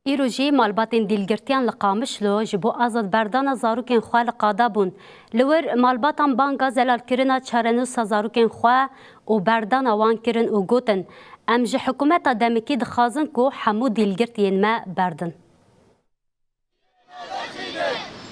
ایروژی مالباتین دیلگرتیان لقامشلو جبو آزاد بردان زاروکین خواه لقادا بون. لور مالباتان بانگا زلال کرنا چارنوس زاروکین خواه و بردان وان کرن و گوتن. امج حکومت دمکی دخازن کو حمو دیلگرتین ما بردن.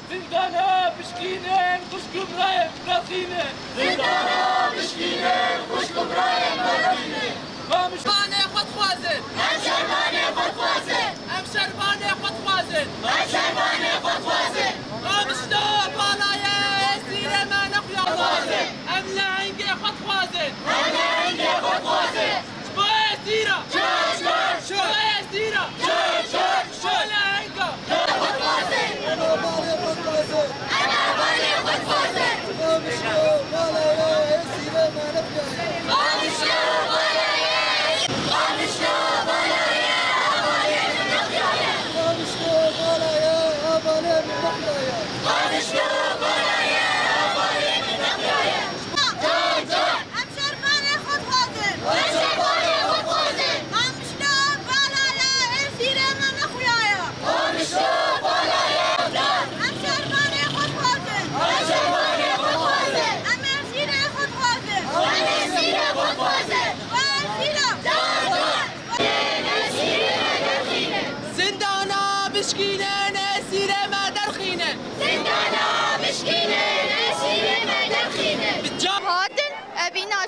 زندانا بشكينين خشكم رايم راخينه زندانا بشكينين خشكم رايم راخينه ما مش باني خد خوازن ام شرباني خد خوازن ام شرباني خد خوازن ام شرباني خد خوازن قامش لا بالايا سيره ما نقيا خوازن ام لعنجي خد خوازن ام لعنجي خد خوازن شبايا سيره شبايا سيره شو لعنجا خد خوازن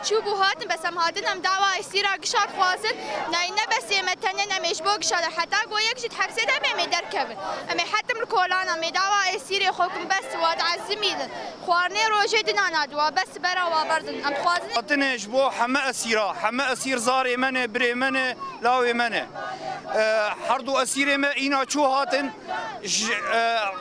شو بوهاتن بس هم هادن هم دعوة يصير قشار خوازن ناينا بس يمتنن هم يشبو قشار حتى قويك جد حبسه ده هم يدر كبن هم حتى من كولان هم دعوة يصير يخوكم بس واد عزميدن خوارني روجي دنانا دوا بس برا وابردن هم خوازن هاتن يشبو حما أسيرة حما أسير زاري منه بري منه لاوي منه حردو أسير ما إينا شو هاتن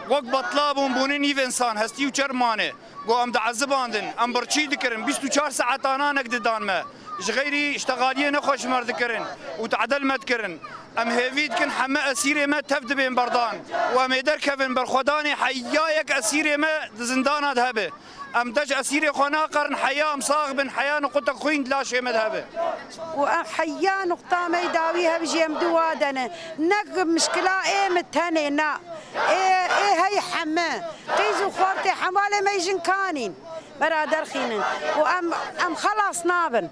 وقت بطلابون بونين يف إنسان هستيو شرمانه گو ام دعذباندن ام برچی دکرن 24 ساعت آنا نقددان ما غيري اشتغاليه نخوش مرد كرن وتعدل مد كرن ام هيفيد كن حما اسيره ما تفد بين بردان وام يدر كفن برخداني حيايك اسيره ما زندان ذهبه ام دج اسيره خنا قرن حياه مصاغ بن حياه نقطه خوين لا شيء مذهبه وحياه نقطه ما يداويها بجيم دوادنا نق مشكله ايه متهنينا ايه هي حما قيزو خورتي حماله ما يجن كانين برادر خينن وام خلاص نابن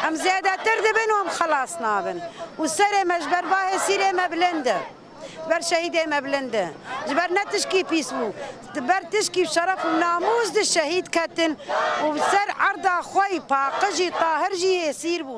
ام زياده تردبن وام خلاص نابن والسري مجبر باهي سيري مبلنده بر شهيد مبلنده جبر نتشكي بيسمو بر تشكي بشرف وناموس الشهيد كتن وبسر عرض خوي باقجي طاهر جي يسير بو